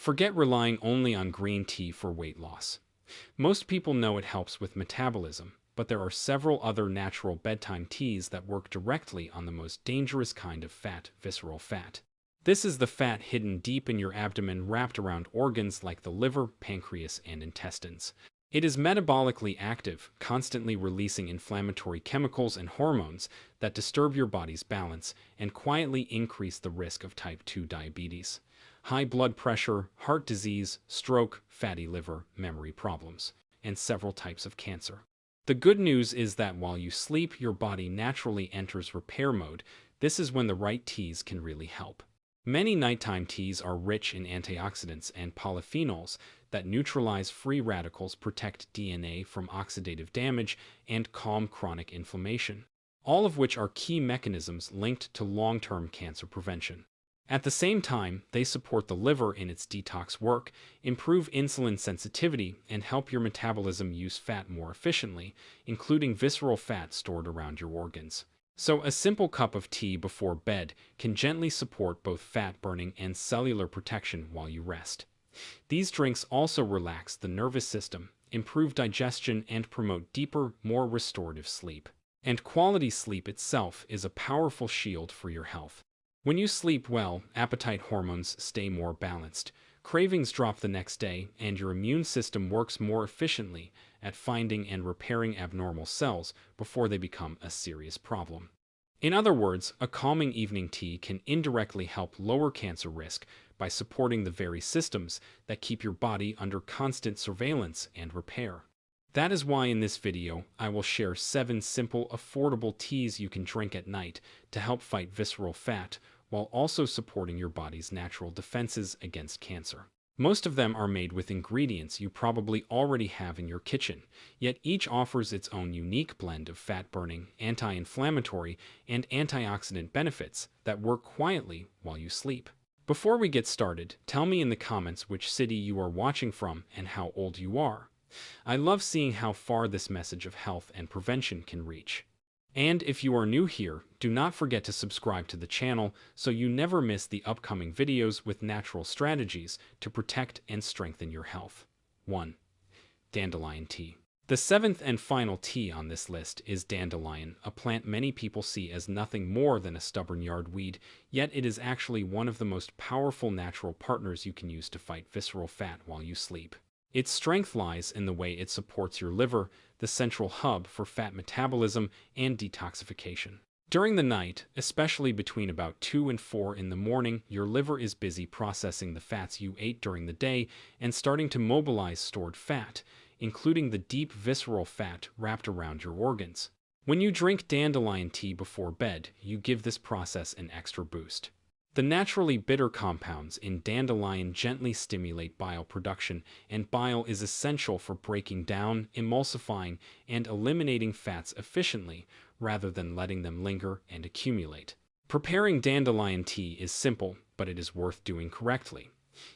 Forget relying only on green tea for weight loss. Most people know it helps with metabolism, but there are several other natural bedtime teas that work directly on the most dangerous kind of fat, visceral fat. This is the fat hidden deep in your abdomen, wrapped around organs like the liver, pancreas, and intestines. It is metabolically active, constantly releasing inflammatory chemicals and hormones that disturb your body's balance and quietly increase the risk of type 2 diabetes, high blood pressure, heart disease, stroke, fatty liver, memory problems, and several types of cancer. The good news is that while you sleep, your body naturally enters repair mode. This is when the right teas can really help. Many nighttime teas are rich in antioxidants and polyphenols that neutralize free radicals, protect DNA from oxidative damage, and calm chronic inflammation, all of which are key mechanisms linked to long-term cancer prevention. At the same time, they support the liver in its detox work, improve insulin sensitivity, and help your metabolism use fat more efficiently, including visceral fat stored around your organs. So a simple cup of tea before bed can gently support both fat burning and cellular protection while you rest. These drinks also relax the nervous system, improve digestion, and promote deeper, more restorative sleep. And quality sleep itself is a powerful shield for your health. When you sleep well, appetite hormones stay more balanced, cravings drop the next day, and your immune system works more efficiently at finding and repairing abnormal cells before they become a serious problem. In other words, a calming evening tea can indirectly help lower cancer risk by supporting the very systems that keep your body under constant surveillance and repair. That is why in this video, I will share 7 simple, affordable teas you can drink at night to help fight visceral fat while also supporting your body's natural defenses against cancer. Most of them are made with ingredients you probably already have in your kitchen, yet each offers its own unique blend of fat-burning, anti-inflammatory, and antioxidant benefits that work quietly while you sleep. Before we get started, tell me in the comments which city you are watching from and how old you are. I love seeing how far this message of health and prevention can reach. And if you are new here, do not forget to subscribe to the channel so you never miss the upcoming videos with natural strategies to protect and strengthen your health. 1. Dandelion tea. The 7th and final tea on this list is dandelion, a plant many people see as nothing more than a stubborn yard weed, yet it is actually one of the most powerful natural partners you can use to fight visceral fat while you sleep. Its strength lies in the way it supports your liver, the central hub for fat metabolism and detoxification. During the night, especially between about 2 and 4 in the morning, your liver is busy processing the fats you ate during the day and starting to mobilize stored fat, including the deep visceral fat wrapped around your organs. When you drink dandelion tea before bed, you give this process an extra boost. The naturally bitter compounds in dandelion gently stimulate bile production, and bile is essential for breaking down, emulsifying, and eliminating fats efficiently, rather than letting them linger and accumulate. Preparing dandelion tea is simple, but it is worth doing correctly.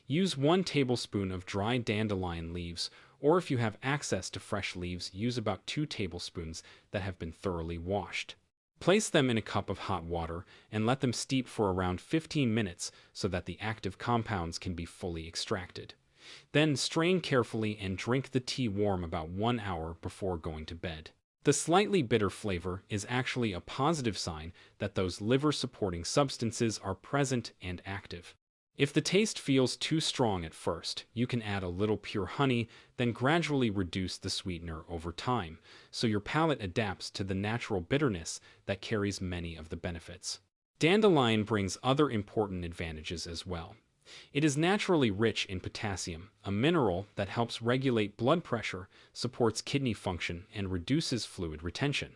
Use 1 tablespoon of dry dandelion leaves, or if you have access to fresh leaves, use about 2 tablespoons that have been thoroughly washed. Place them in a cup of hot water and let them steep for around 15 minutes so that the active compounds can be fully extracted. Then strain carefully and drink the tea warm about 1 hour before going to bed. The slightly bitter flavor is actually a positive sign that those liver-supporting substances are present and active. If the taste feels too strong at first, you can add a little pure honey, then gradually reduce the sweetener over time, so your palate adapts to the natural bitterness that carries many of the benefits. Dandelion brings other important advantages as well. It is naturally rich in potassium, a mineral that helps regulate blood pressure, supports kidney function, and reduces fluid retention.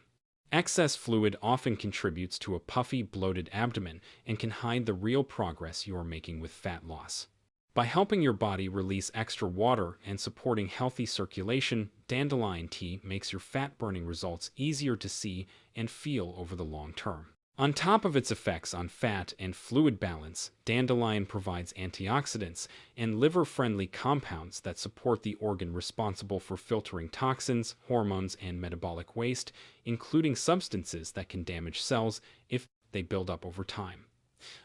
Excess fluid often contributes to a puffy, bloated abdomen and can hide the real progress you are making with fat loss. By helping your body release extra water and supporting healthy circulation, dandelion tea makes your fat-burning results easier to see and feel over the long term. On top of its effects on fat and fluid balance, dandelion provides antioxidants and liver-friendly compounds that support the organ responsible for filtering toxins, hormones, and metabolic waste, including substances that can damage cells if they build up over time.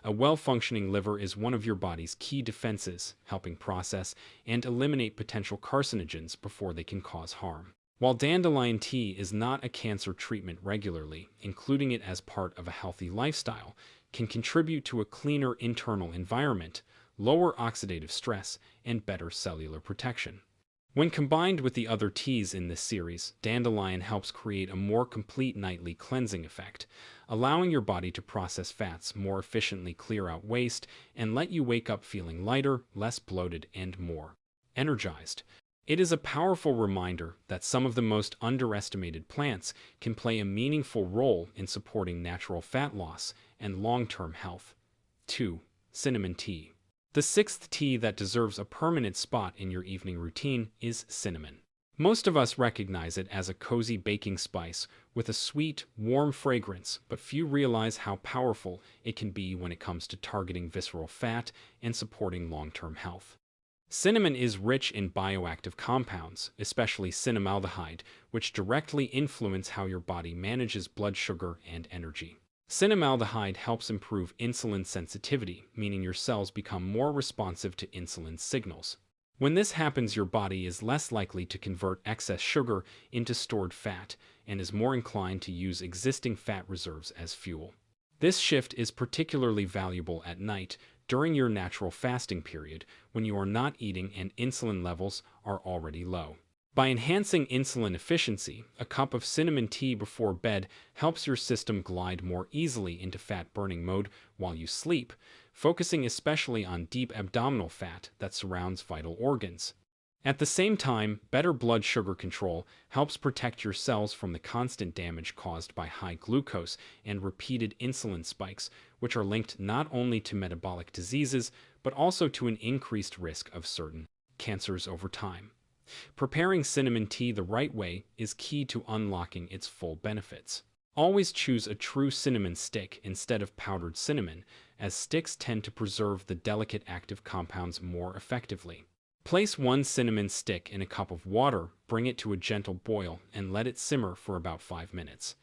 A well-functioning liver is one of your body's key defenses, helping process and eliminate potential carcinogens before they can cause harm. While dandelion tea is not a cancer treatment regularly, including it as part of a healthy lifestyle can contribute to a cleaner internal environment, lower oxidative stress, and better cellular protection. When combined with the other teas in this series, dandelion helps create a more complete nightly cleansing effect, allowing your body to process fats more efficiently, clear out waste, and let you wake up feeling lighter, less bloated, and more energized. It is a powerful reminder that some of the most underestimated plants can play a meaningful role in supporting natural fat loss and long-term health. 2. Cinnamon tea. The sixth tea that deserves a permanent spot in your evening routine is cinnamon. Most of us recognize it as a cozy baking spice with a sweet, warm fragrance, but few realize how powerful it can be when it comes to targeting visceral fat and supporting long-term health. Cinnamon is rich in bioactive compounds, especially cinnamaldehyde, which directly influence how your body manages blood sugar and energy. Cinnamaldehyde helps improve insulin sensitivity, meaning your cells become more responsive to insulin signals. When this happens, your body is less likely to convert excess sugar into stored fat and is more inclined to use existing fat reserves as fuel. This shift is particularly valuable at night during your natural fasting period when you are not eating and insulin levels are already low. By enhancing insulin efficiency, a cup of cinnamon tea before bed helps your system glide more easily into fat-burning mode while you sleep, focusing especially on deep abdominal fat that surrounds vital organs. At the same time, better blood sugar control helps protect your cells from the constant damage caused by high glucose and repeated insulin spikes, which are linked not only to metabolic diseases, but also to an increased risk of certain cancers over time. Preparing cinnamon tea the right way is key to unlocking its full benefits. Always choose a true cinnamon stick instead of powdered cinnamon, as sticks tend to preserve the delicate active compounds more effectively. Place one cinnamon stick in a cup of water, bring it to a gentle boil, and let it simmer for about 5 minutes.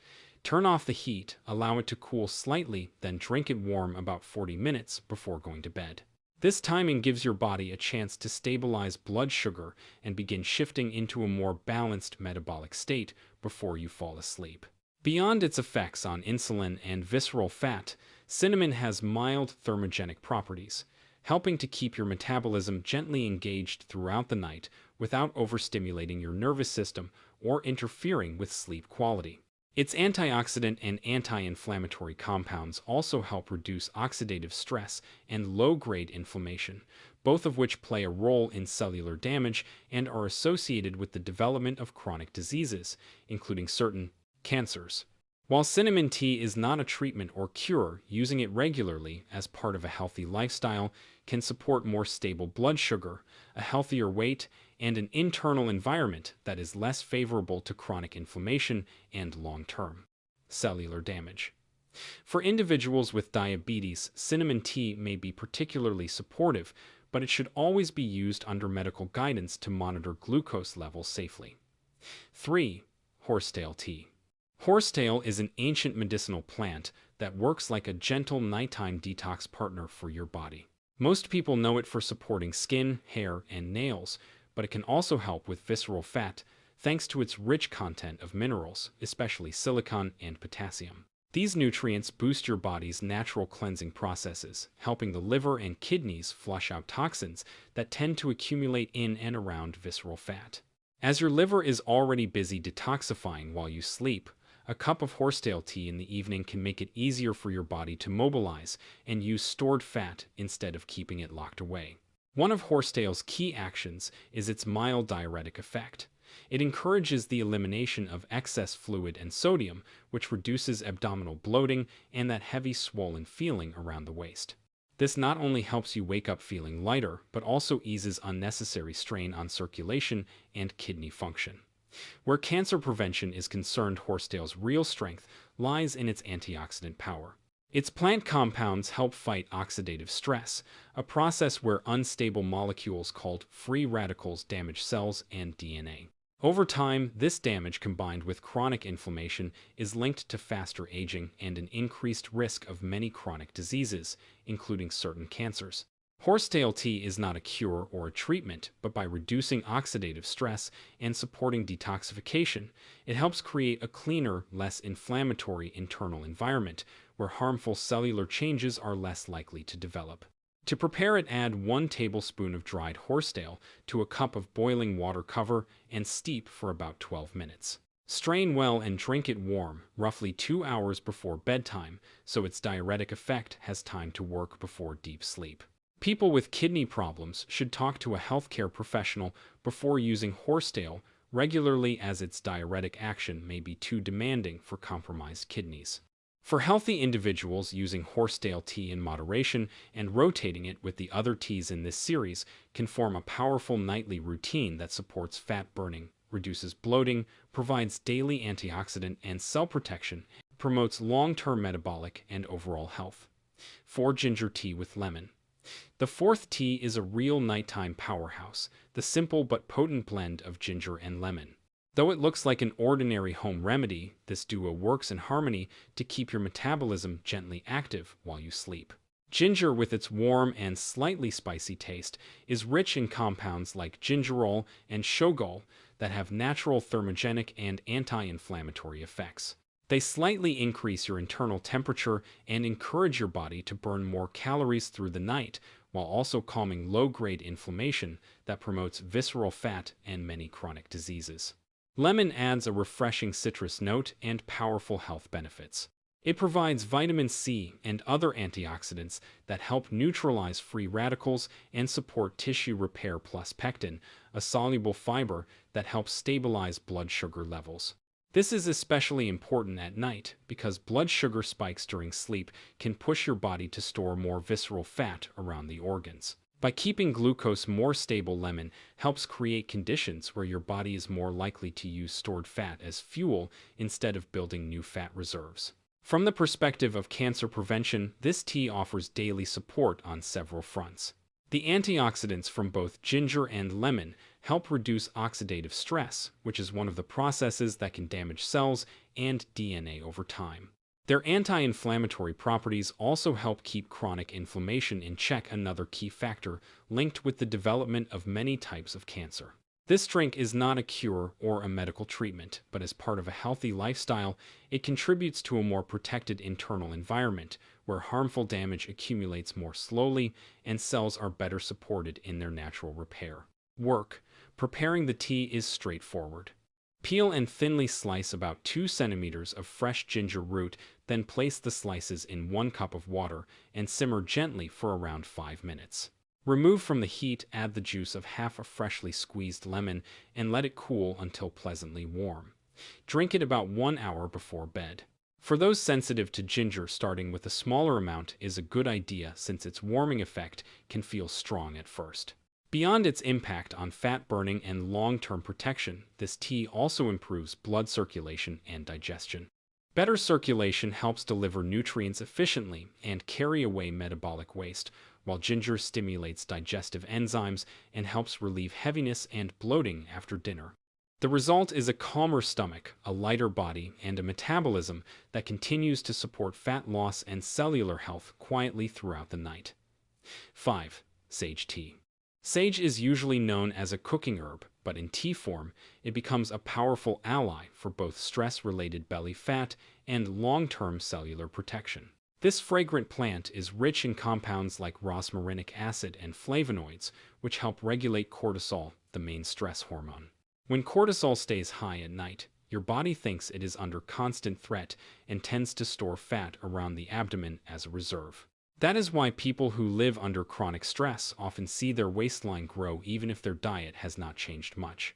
Turn off the heat, allow it to cool slightly, then drink it warm about 40 minutes before going to bed. This timing gives your body a chance to stabilize blood sugar and begin shifting into a more balanced metabolic state before you fall asleep. Beyond its effects on insulin and visceral fat, cinnamon has mild thermogenic properties, helping to keep your metabolism gently engaged throughout the night without overstimulating your nervous system or interfering with sleep quality. Its antioxidant and anti-inflammatory compounds also help reduce oxidative stress and low-grade inflammation, both of which play a role in cellular damage and are associated with the development of chronic diseases, including certain cancers. While cinnamon tea is not a treatment or cure, using it regularly as part of a healthy lifestyle can support more stable blood sugar, a healthier weight, and an internal environment that is less favorable to chronic inflammation and long-term cellular damage. For individuals with diabetes, cinnamon tea may be particularly supportive, but it should always be used under medical guidance to monitor glucose levels safely. 3. Horsetail tea. Horsetail is an ancient medicinal plant that works like a gentle nighttime detox partner for your body. Most people know it for supporting skin, hair, and nails, but it can also help with visceral fat thanks to its rich content of minerals, especially silicon and potassium. These nutrients boost your body's natural cleansing processes, helping the liver and kidneys flush out toxins that tend to accumulate in and around visceral fat. As your liver is already busy detoxifying while you sleep, a cup of horsetail tea in the evening can make it easier for your body to mobilize and use stored fat instead of keeping it locked away. One of horsetail's key actions is its mild diuretic effect. It encourages the elimination of excess fluid and sodium, which reduces abdominal bloating and that heavy swollen feeling around the waist. This not only helps you wake up feeling lighter, but also eases unnecessary strain on circulation and kidney function. Where cancer prevention is concerned, horsetail's real strength lies in its antioxidant power. Its plant compounds help fight oxidative stress, a process where unstable molecules called free radicals damage cells and DNA. Over time, this damage combined with chronic inflammation is linked to faster aging and an increased risk of many chronic diseases, including certain cancers. Horsetail tea is not a cure or a treatment, but by reducing oxidative stress and supporting detoxification, it helps create a cleaner, less inflammatory internal environment where harmful cellular changes are less likely to develop. To prepare it, add 1 tablespoon of dried horsetail to a cup of boiling water, cover, and steep for about 12 minutes. Strain well and drink it warm, roughly 2 hours before bedtime, so its diuretic effect has time to work before deep sleep. People with kidney problems should talk to a healthcare professional before using horsetail regularly, as its diuretic action may be too demanding for compromised kidneys. For healthy individuals, using horsetail tea in moderation and rotating it with the other teas in this series can form a powerful nightly routine that supports fat burning, reduces bloating, provides daily antioxidant and cell protection, promotes long-term metabolic and overall health. 4. Ginger tea with lemon. The fourth tea is a real nighttime powerhouse, the simple but potent blend of ginger and lemon. Though it looks like an ordinary home remedy, this duo works in harmony to keep your metabolism gently active while you sleep. Ginger, with its warm and slightly spicy taste, is rich in compounds like gingerol and shogaol that have natural thermogenic and anti-inflammatory effects. They slightly increase your internal temperature and encourage your body to burn more calories through the night, while also calming low-grade inflammation that promotes visceral fat and many chronic diseases. Lemon adds a refreshing citrus note and powerful health benefits. It provides vitamin C and other antioxidants that help neutralize free radicals and support tissue repair, plus pectin, a soluble fiber that helps stabilize blood sugar levels. This is especially important at night because blood sugar spikes during sleep can push your body to store more visceral fat around the organs. By keeping glucose more stable, lemon helps create conditions where your body is more likely to use stored fat as fuel instead of building new fat reserves. From the perspective of cancer prevention, this tea offers daily support on several fronts. The antioxidants from both ginger and lemon help reduce oxidative stress, which is one of the processes that can damage cells and DNA over time. Their anti-inflammatory properties also help keep chronic inflammation in check, another key factor linked with the development of many types of cancer. This drink is not a cure or a medical treatment, but as part of a healthy lifestyle, it contributes to a more protected internal environment where harmful damage accumulates more slowly and cells are better supported in their natural repair. Work. Preparing the tea is straightforward. Peel and thinly slice about 2 centimeters of fresh ginger root, then place the slices in 1 cup of water and simmer gently for around 5 minutes. Remove from the heat, add the juice of half a freshly squeezed lemon, and let it cool until pleasantly warm. Drink it about 1 hour before bed. For those sensitive to ginger, starting with a smaller amount is a good idea since its warming effect can feel strong at first. Beyond its impact on fat burning and long-term protection, this tea also improves blood circulation and digestion. Better circulation helps deliver nutrients efficiently and carry away metabolic waste, while ginger stimulates digestive enzymes and helps relieve heaviness and bloating after dinner. The result is a calmer stomach, a lighter body, and a metabolism that continues to support fat loss and cellular health quietly throughout the night. 5. Sage tea. Sage is usually known as a cooking herb, but in tea form, it becomes a powerful ally for both stress-related belly fat and long-term cellular protection. This fragrant plant is rich in compounds like rosmarinic acid and flavonoids, which help regulate cortisol, the main stress hormone. When cortisol stays high at night, your body thinks it is under constant threat and tends to store fat around the abdomen as a reserve. That is why people who live under chronic stress often see their waistline grow even if their diet has not changed much.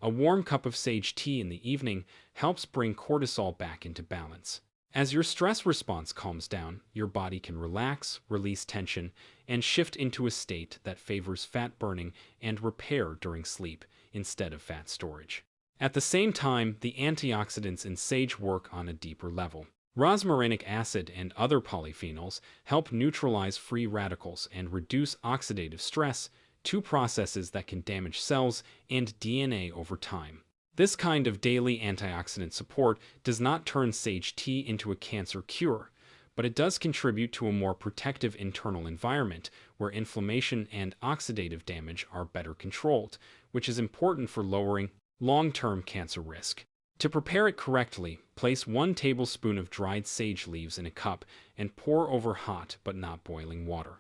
A warm cup of sage tea in the evening helps bring cortisol back into balance. As your stress response calms down, your body can relax, release tension, and shift into a state that favors fat burning and repair during sleep instead of fat storage. At the same time, the antioxidants in sage work on a deeper level. Rosmarinic acid and other polyphenols help neutralize free radicals and reduce oxidative stress, 2 processes that can damage cells and DNA over time. This kind of daily antioxidant support does not turn sage tea into a cancer cure, but it does contribute to a more protective internal environment where inflammation and oxidative damage are better controlled, which is important for lowering long-term cancer risk. To prepare it correctly, place 1 tablespoon of dried sage leaves in a cup and pour over hot but not boiling water.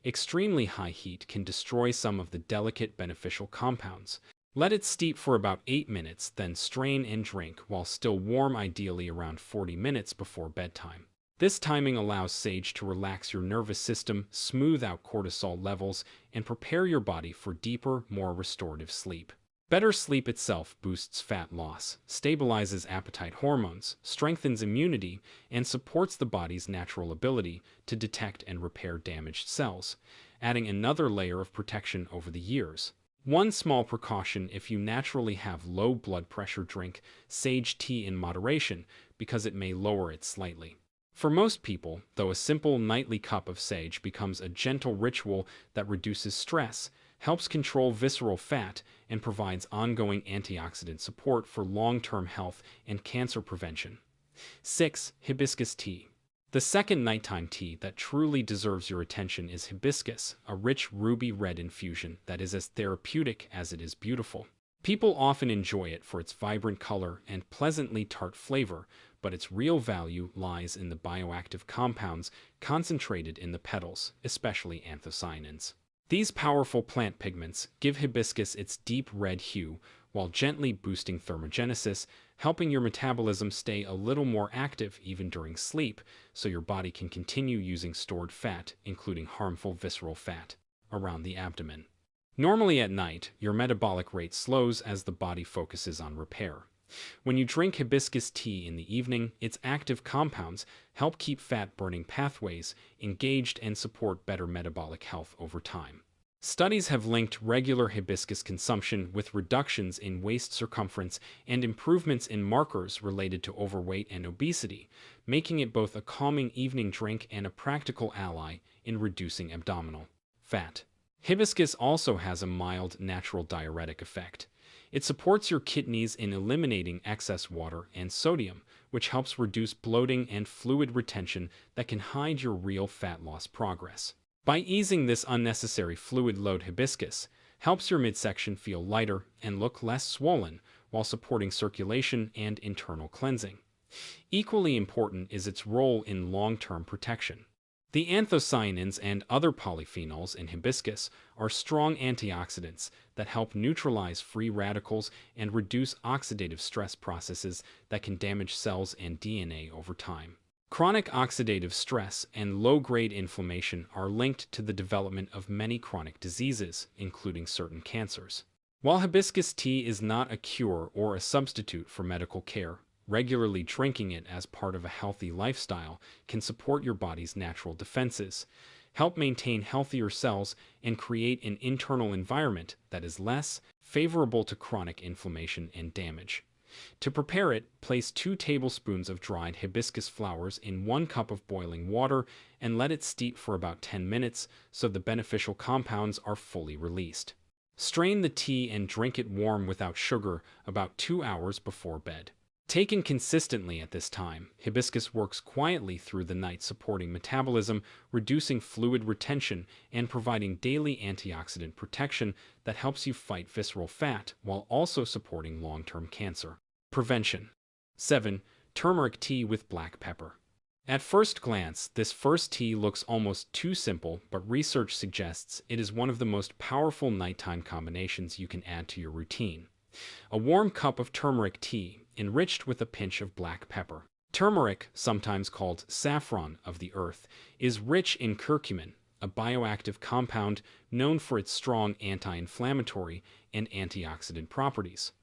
Extremely high heat can destroy some of the delicate beneficial compounds. Let it steep for about 8 minutes, then strain and drink while still warm, ideally around 40 minutes before bedtime. This timing allows sage to relax your nervous system, smooth out cortisol levels, and prepare your body for deeper, more restorative sleep. Better sleep itself boosts fat loss, stabilizes appetite hormones, strengthens immunity, and supports the body's natural ability to detect and repair damaged cells, adding another layer of protection over the years. One small precaution: if you naturally have low blood pressure, drink sage tea in moderation because it may lower it slightly. For most people, though, a simple nightly cup of sage becomes a gentle ritual that reduces stress, helps control visceral fat, and provides ongoing antioxidant support for long-term health and cancer prevention. 6. Hibiscus tea. The second nighttime tea that truly deserves your attention is hibiscus, a rich ruby red infusion that is as therapeutic as it is beautiful. People often enjoy it for its vibrant color and pleasantly tart flavor, but its real value lies in the bioactive compounds concentrated in the petals, especially anthocyanins. These powerful plant pigments give hibiscus its deep red hue while gently boosting thermogenesis, helping your metabolism stay a little more active even during sleep, so your body can continue using stored fat, including harmful visceral fat, around the abdomen. Normally at night, your metabolic rate slows as the body focuses on repair. When you drink hibiscus tea in the evening, its active compounds help keep fat-burning pathways engaged and support better metabolic health over time. Studies have linked regular hibiscus consumption with reductions in waist circumference and improvements in markers related to overweight and obesity, making it both a calming evening drink and a practical ally in reducing abdominal fat. Hibiscus also has a mild natural diuretic effect. It supports your kidneys in eliminating excess water and sodium, which helps reduce bloating and fluid retention that can hide your real fat loss progress. By easing this unnecessary fluid load, hibiscus helps your midsection feel lighter and look less swollen while supporting circulation and internal cleansing. Equally important is its role in long-term protection. The anthocyanins and other polyphenols in hibiscus are strong antioxidants that help neutralize free radicals and reduce oxidative stress processes that can damage cells and DNA over time. Chronic oxidative stress and low-grade inflammation are linked to the development of many chronic diseases, including certain cancers. While hibiscus tea is not a cure or a substitute for medical care, regularly drinking it as part of a healthy lifestyle can support your body's natural defenses, help maintain healthier cells, and create an internal environment that is less favorable to chronic inflammation and damage. To prepare it, place 2 tablespoons of dried hibiscus flowers in 1 cup of boiling water and let it steep for about 10 minutes so the beneficial compounds are fully released. Strain the tea and drink it warm without sugar about 2 hours before bed. Taken consistently at this time, hibiscus works quietly through the night, supporting metabolism, reducing fluid retention, and providing daily antioxidant protection that helps you fight visceral fat while also supporting long-term cancer prevention. 7. Turmeric tea with black pepper. At first glance, this first tea looks almost too simple, but research suggests it is one of the most powerful nighttime combinations you can add to your routine. A warm cup of turmeric tea, enriched with a pinch of black pepper. Turmeric, sometimes called saffron of the earth, is rich in curcumin, a bioactive compound known for its strong anti-inflammatory and antioxidant properties.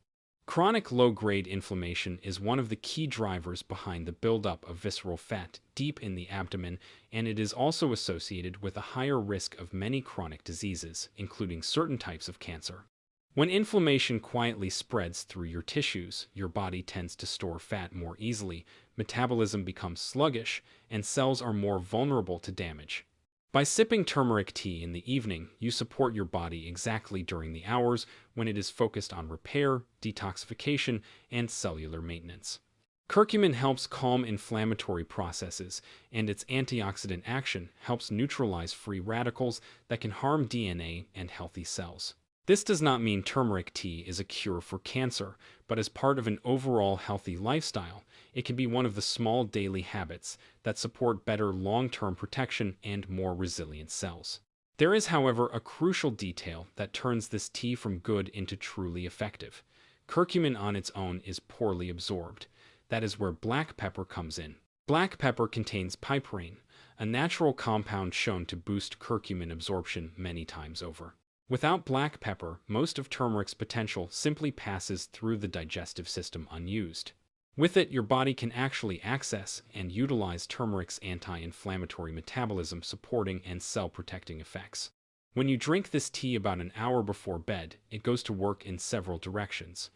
Chronic low-grade inflammation is one of the key drivers behind the buildup of visceral fat deep in the abdomen, and it is also associated with a higher risk of many chronic diseases, including certain types of cancer. When inflammation quietly spreads through your tissues, your body tends to store fat more easily, metabolism becomes sluggish, and cells are more vulnerable to damage. By sipping turmeric tea in the evening, you support your body exactly during the hours when it is focused on repair, detoxification, and cellular maintenance. Curcumin helps calm inflammatory processes, and its antioxidant action helps neutralize free radicals that can harm DNA and healthy cells. This does not mean turmeric tea is a cure for cancer, but as part of an overall healthy lifestyle, it can be one of the small daily habits that support better long-term protection and more resilient cells. There is, however, a crucial detail that turns this tea from good into truly effective. Curcumin on its own is poorly absorbed. That is where black pepper comes in. Black pepper contains piperine, a natural compound shown to boost curcumin absorption many times over. Without black pepper, most of turmeric's potential simply passes through the digestive system unused. With it, your body can actually access and utilize turmeric's anti-inflammatory metabolism supporting and cell-protecting effects. When you drink this tea about an hour before bed, it goes to work in several directions.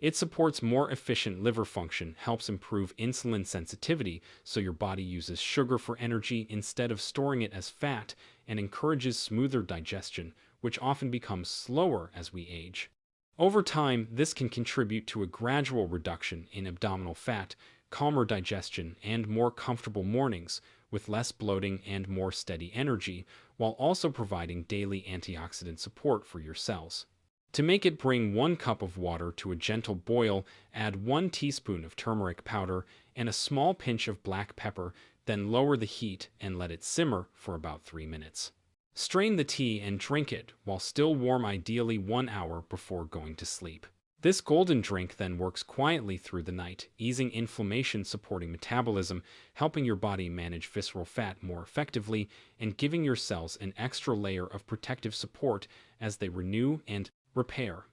It supports more efficient liver function, helps improve insulin sensitivity so your body uses sugar for energy instead of storing it as fat, and encourages smoother digestion, which often becomes slower as we age. Over time, this can contribute to a gradual reduction in abdominal fat, calmer digestion, and more comfortable mornings, with less bloating and more steady energy, while also providing daily antioxidant support for your cells. To make it, bring 1 cup of water to a gentle boil, add 1 teaspoon of turmeric powder and a small pinch of black pepper, then lower the heat and let it simmer for about 3 minutes. Strain the tea and drink it while still warm, ideally 1 hour before going to sleep. This golden drink then works quietly through the night, easing inflammation, supporting metabolism, helping your body manage visceral fat more effectively, and giving your cells an extra layer of protective support as they renew and repair.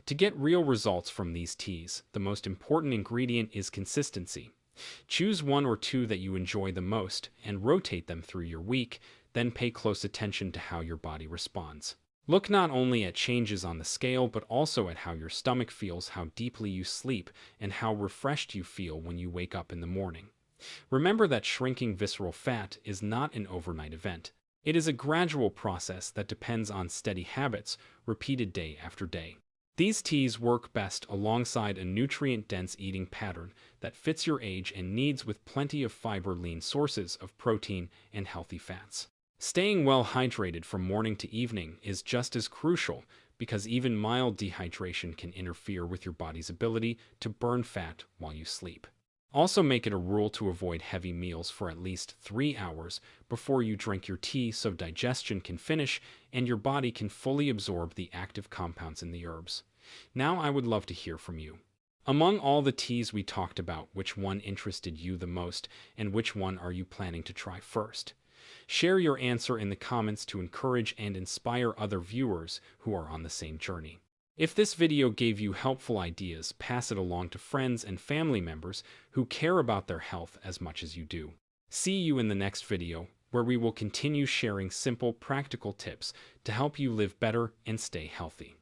To get real results from these teas, the most important ingredient is consistency. Choose 1 or 2 that you enjoy the most and rotate them through your week, then pay close attention to how your body responds. Look not only at changes on the scale, but also at how your stomach feels, how deeply you sleep, and how refreshed you feel when you wake up in the morning. Remember that shrinking visceral fat is not an overnight event. It is a gradual process that depends on steady habits, repeated day after day. These teas work best alongside a nutrient-dense eating pattern that fits your age and needs, with plenty of fiber, lean sources of protein, and healthy fats. Staying well hydrated from morning to evening is just as crucial, because even mild dehydration can interfere with your body's ability to burn fat while you sleep. Also, make it a rule to avoid heavy meals for at least 3 hours before you drink your tea so digestion can finish and your body can fully absorb the active compounds in the herbs. Now, I would love to hear from you. Among all the teas we talked about, which one interested you the most, and which one are you planning to try first? Share your answer in the comments to encourage and inspire other viewers who are on the same journey. If this video gave you helpful ideas, pass it along to friends and family members who care about their health as much as you do. See you in the next video, where we will continue sharing simple, practical tips to help you live better and stay healthy.